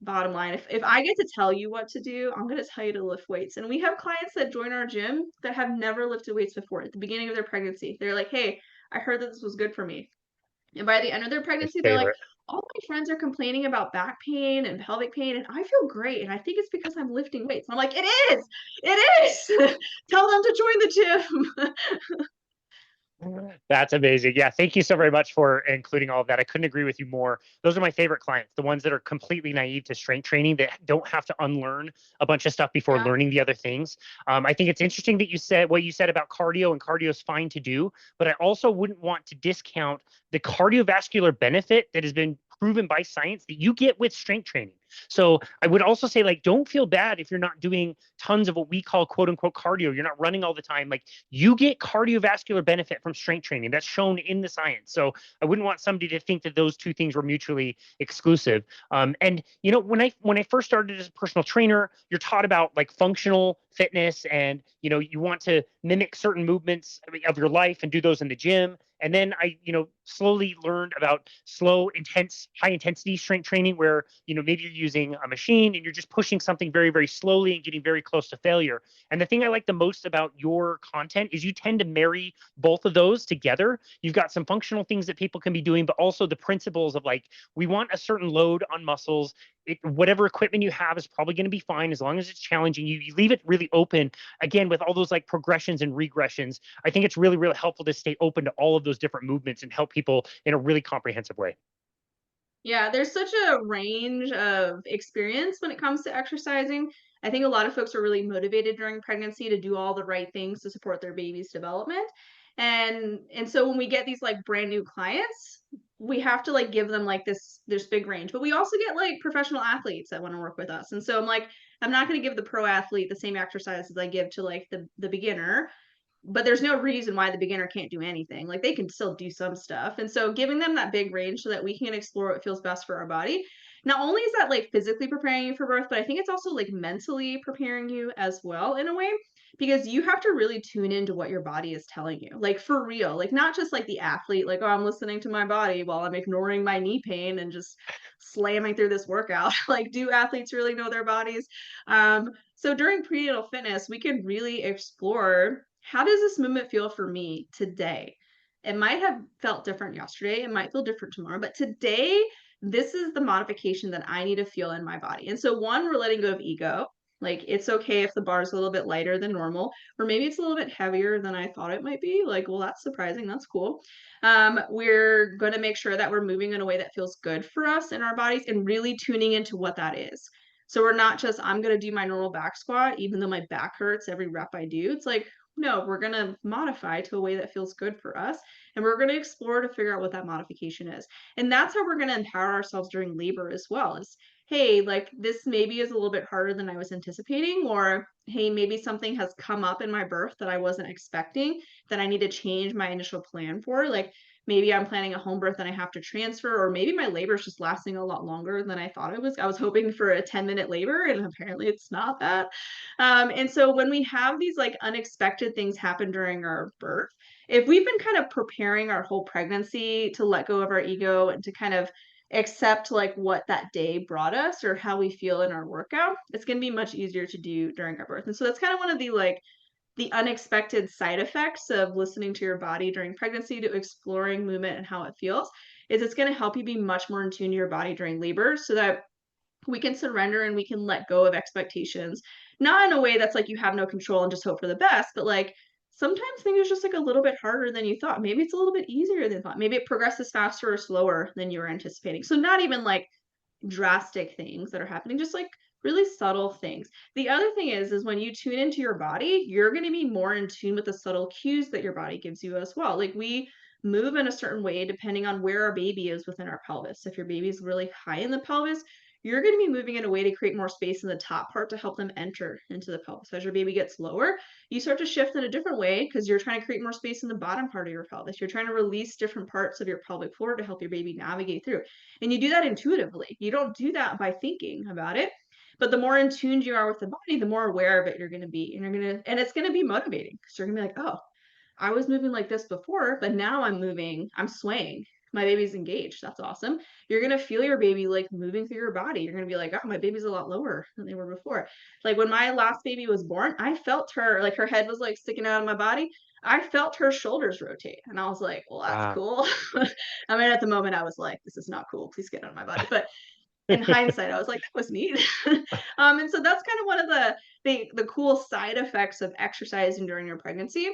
bottom line. If I get to tell you what to do, I'm gonna tell you to lift weights. And we have clients that join our gym that have never lifted weights before at the beginning of their pregnancy. They're like, "Hey, I heard that this was good for me." And by the end of their My pregnancy, they're like, favorite. "All my friends are complaining about back pain and pelvic pain, and I feel great. And I think it's because I'm lifting weights." I'm like, "It is! It is! Tell them to join the gym." That's amazing. Yeah, thank you so very much for including all of that. I couldn't agree with you more. Those are my favorite clients, the ones that are completely naive to strength training, that don't have to unlearn a bunch of stuff before Yeah. learning the other things. I think it's interesting that you said what you said about cardio, and cardio is fine to do, but I also wouldn't want to discount the cardiovascular benefit that has been proven by science that you get with strength training. So I would also say, like, don't feel bad if you're not doing tons of what we call quote unquote cardio. You're not running all the time. Like, you get cardiovascular benefit from strength training. That's shown in the science. So I wouldn't want somebody to think that those two things were mutually exclusive. And you know, when I first started as a personal trainer, you're taught about like functional fitness, and you know, you want to mimic certain movements of your life and do those in the gym. And then I, you know, slowly learned about slow, intense, high intensity strength training, where, you know, maybe you're using a machine and you're just pushing something very, very slowly and getting very close to failure. And the thing I like the most about your content is you tend to marry both of those together. You've got some functional things that people can be doing, but also the principles of like, we want a certain load on muscles. Whatever equipment you have is probably going to be fine as long as it's challenging. You leave it really open, again, with all those like progressions and regressions. I think it's really, really helpful to stay open to all of those different movements and help people in a really comprehensive way. Yeah, there's such a range of experience when it comes to exercising. I think a lot of folks are really motivated during pregnancy to do all the right things to support their baby's development. And so when we get these like brand new clients, we have to like give them like this big range. But we also get like professional athletes that want to work with us. And so I'm like, I'm not going to give the pro athlete the same exercises I give to like the beginner, but there's no reason why the beginner can't do anything. Like they can still do some stuff. And so giving them that big range so that we can explore what feels best for our body. Not only is that like physically preparing you for birth, but I think it's also like mentally preparing you as well in a way, because you have to really tune into what your body is telling you. Like for real, like not just like the athlete, like, oh, I'm listening to my body while I'm ignoring my knee pain and just slamming through this workout. Like, do athletes really know their bodies? So during prenatal fitness, we can really explore, how does this movement feel for me today? It might have felt different yesterday, it might feel different tomorrow, but today, this is the modification that I need to feel in my body. And so, one, we're letting go of ego. Like, it's okay if the bar is a little bit lighter than normal, or maybe it's a little bit heavier than I thought it might be. Like, well, that's surprising. That's cool. We're going to make sure that we're moving in a way that feels good for us in our bodies and really tuning into what that is. So we're not just, I'm going to do my normal back squat, even though my back hurts every rep I do. It's like, no, we're going to modify to a way that feels good for us. And we're going to explore to figure out what that modification is. And that's how we're going to empower ourselves during labor as well. Is, hey, like this maybe is a little bit harder than I was anticipating, or hey, maybe something has come up in my birth that I wasn't expecting that I need to change my initial plan for. Like maybe I'm planning a home birth and I have to transfer, or maybe my labor is just lasting a lot longer than I thought it was. I was hoping for a 10-minute labor, and apparently it's not that. And so when we have these like unexpected things happen during our birth, if we've been kind of preparing our whole pregnancy to let go of our ego and to kind of accept like what that day brought us or how we feel in our workout, it's going to be much easier to do during our birth. And so that's kind of one of the like the unexpected side effects of listening to your body during pregnancy, to exploring movement and how it feels, is it's going to help you be much more in tune to your body during labor so that we can surrender and we can let go of expectations. Not in a way that's like you have no control and just hope for the best, but like sometimes things are just like a little bit harder than you thought. Maybe it's a little bit easier than thought. Maybe it progresses faster or slower than you were anticipating. So not even like drastic things that are happening, just like really subtle things. The other thing is when you tune into your body, you're going to be more in tune with the subtle cues that your body gives you as well. Like we move in a certain way depending on where our baby is within our pelvis. If your baby is really high in the pelvis, you're going to be moving in a way to create more space in the top part to help them enter into the pelvis. As your baby gets lower, you start to shift in a different way because you're trying to create more space in the bottom part of your pelvis. You're trying to release different parts of your pelvic floor to help your baby navigate through. And you do that intuitively. You don't do that by thinking about it. But the more in tune you are with the body, the more aware of it you're going to be. And it's going to be motivating because you're going to be like, oh, I was moving like this before, but now I'm moving, I'm swaying. my baby's engaged. That's awesome. You're gonna feel your baby like moving through your body. You're gonna be like, oh, my baby's a lot lower than they were before. Like when my last baby was born, I felt her, like her head was like sticking out of my body. I felt her shoulders rotate. And I was like, well, that's Wow. cool. I mean, at the moment I was like, this is not cool. Please get out of my body. But in hindsight, I was like, that was neat. And so that's kind of one of the cool side effects of exercising during your pregnancy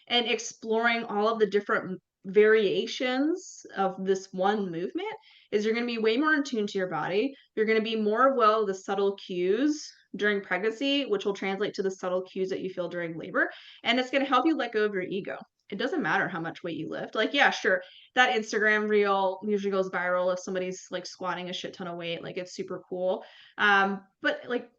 and exploring all of the different variations of this one movement is you're going to be way more in tune to your body. You're going to be more aware of the subtle cues during pregnancy, which will translate to the subtle cues that you feel during labor. And it's going to help you let go of your ego. It doesn't matter how much weight you lift. Like, yeah, sure, that Instagram reel usually goes viral if somebody's like squatting a shit ton of weight. Like, it's super cool. But like,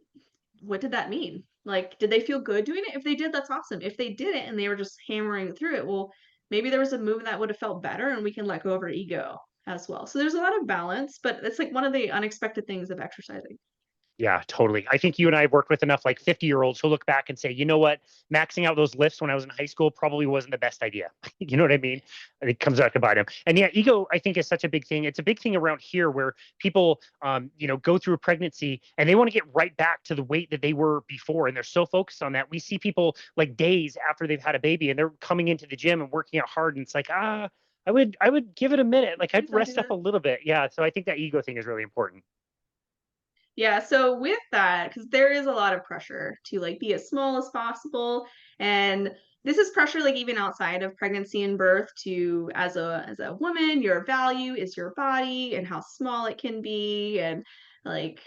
what did that mean? Like, did they feel good doing it? If they did, that's awesome. If they didn't and they were just hammering through it, well, maybe there was a move that would have felt better and we can let go of our ego as well. So there's a lot of balance, but it's like one of the unexpected things of exercising. Yeah, totally. I think you and I have worked with enough like 50-year-olds who look back and say, you know what, maxing out those lifts when I was in high school probably wasn't the best idea. You know what I mean? And it comes back to bite them. And yeah, ego, I think, is such a big thing. It's a big thing around here where people, go through a pregnancy and they want to get right back to the weight that they were before. And they're so focused on that. We see people like days after they've had a baby and they're coming into the gym and working out hard. And it's like, I would give it a minute. Like I'd Please don't do rest up that. a little bit. Yeah. So I think that ego thing is really important. Yeah, so with that, because there is a lot of pressure to like be as small as possible, and this is pressure like even outside of pregnancy and birth to as a woman, your value is your body and how small it can be, and like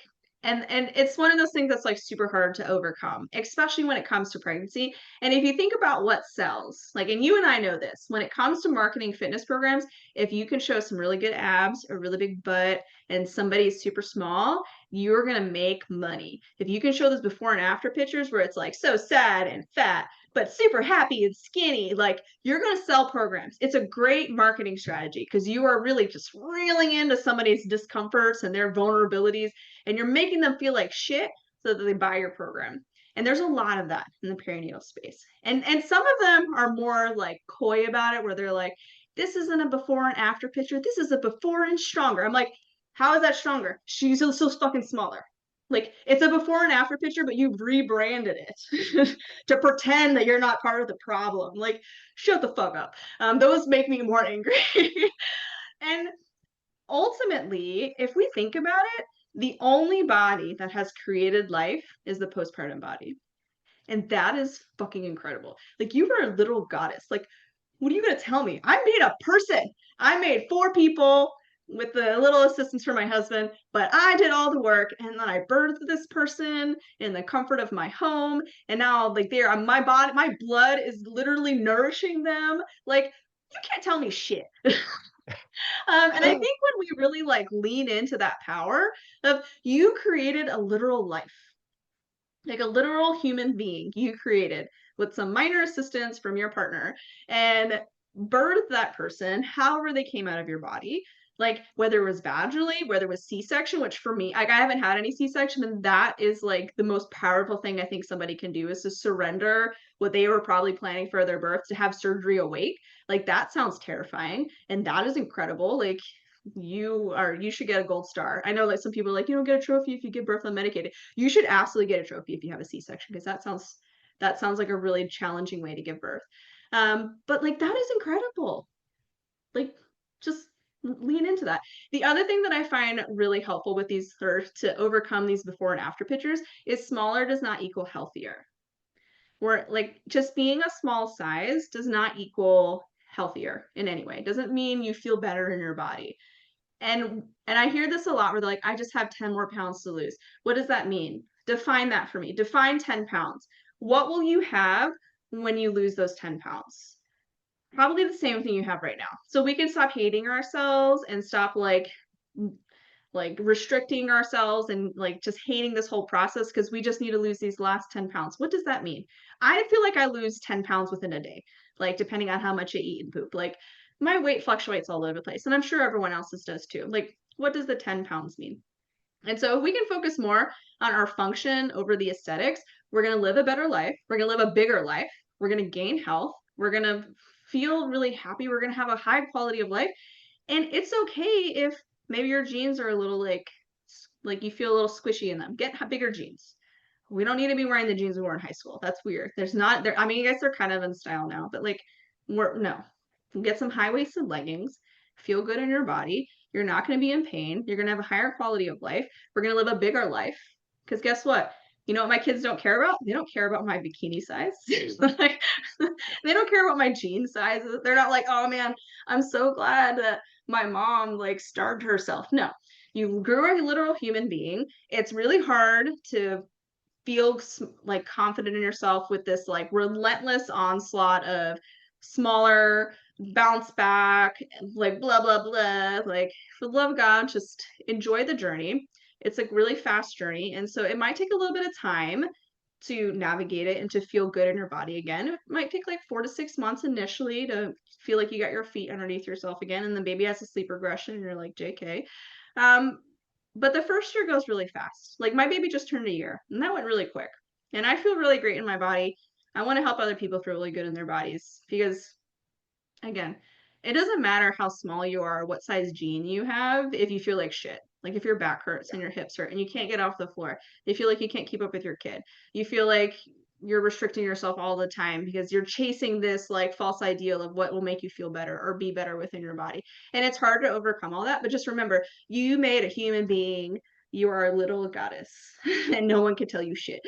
and it's one of those things that's like super hard to overcome, especially when it comes to pregnancy. And if you think about what sells, like, and you and I know this, when it comes to marketing fitness programs, if you can show some really good abs, a really big butt, and somebody's super small, you're going to make money. If you can show those before and after pictures where it's like so sad and fat, but super happy and skinny, like you're going to sell programs. It's a great marketing strategy because you are really just reeling into somebody's discomforts and their vulnerabilities, and you're making them feel like shit so that they buy your program. And there's a lot of that in the perinatal space. And some of them are more like coy about it, where they're like, this isn't a before and after picture. This is a before and stronger. I'm like, how is that stronger? She's still fucking smaller. Like it's a before and after picture, but you've rebranded it to pretend that you're not part of the problem. Like, shut the fuck up. Those make me more angry. And ultimately, if we think about it, the only body that has created life is the postpartum body. And that is fucking incredible. Like, you were a little goddess. Like, what are you gonna tell me? I made a person. I made 4 people with the little assistance from my husband, but I did all the work, and then I birthed this person in the comfort of my home, and now like they're my body, my blood is literally nourishing them. Like, you can't tell me shit. And I think when we really like lean into that power of you created a literal life, like a literal human being you created with some minor assistance from your partner, and birth that person however they came out of your body, like whether it was vaginally, whether it was c-section, which for me, like I haven't had any c-section, and that is like the most powerful thing I think somebody can do is to surrender what they were probably planning for their birth to have surgery awake. Like that sounds terrifying, and that is incredible. Like you should get a gold star. I know like some people are like, you don't get a trophy if you give birth unmedicated. You should absolutely get a trophy if you have a C-section, because that sounds like a really challenging way to give birth. But like that is incredible. Like just lean into that. The other thing that I find really helpful with these, or to overcome these before and after pictures, is smaller does not equal healthier. Where like just being a small size does not equal healthier in any way. It doesn't mean you feel better in your body. And I hear this a lot where they're like, I just have 10 more pounds to lose. What does that mean? Define that for me. Define 10 pounds. What will you have when you lose those 10 pounds? Probably the same thing you have right now. So we can stop hating ourselves and stop like restricting ourselves and like just hating this whole process because we just need to lose these last 10 pounds. What does that mean? I feel like I lose 10 pounds within a day, like depending on how much I eat and poop. Like my weight fluctuates all over the place, and I'm sure everyone else's does too. Like, what does the 10 pounds mean? And so if we can focus more on our function over the aesthetics, we're going to live a better life. We're going to live a bigger life. We're going to gain health. We're going to feel really happy. We're going to have a high quality of life. And it's okay if maybe your jeans are a little like you feel a little squishy in them. Get bigger jeans. We don't need to be wearing the jeans we wore in high school. That's weird. There's not there. I mean, I guess they're kind of in style now, but like, we're no. Get some high waisted leggings. Feel good in your body. You're not going to be in pain. You're going to have a higher quality of life. We're going to live a bigger life. Because guess what? You know what my kids don't care about? They don't care about my bikini size. Like, they don't care about my jean sizes. They're not like, oh man, I'm so glad that my mom like starved herself. No, you grew a literal human being. It's really hard to feel like confident in yourself with this like relentless onslaught of smaller bounce back, like blah blah blah. Like, for the love of God, just enjoy the journey. It's a really fast journey, and so it might take a little bit of time to navigate it and to feel good in your body again. It might take like 4 to 6 months initially to feel like you got your feet underneath yourself again, and the baby has a sleep regression, and you're like, JK. Um, but the first year goes really fast. Like, my baby just turned a year, and that went really quick. And I feel really great in my body. I want to help other people feel really good in their bodies because, again, it doesn't matter how small you are, what size jean you have, if you feel like shit. Like, if your back hurts and your hips hurt and you can't get off the floor, you feel like you can't keep up with your kid. You feel like you're restricting yourself all the time because you're chasing this like false ideal of what will make you feel better or be better within your body. And it's hard to overcome all that, but just remember, you made a human being. You are a little goddess and no one can tell you shit.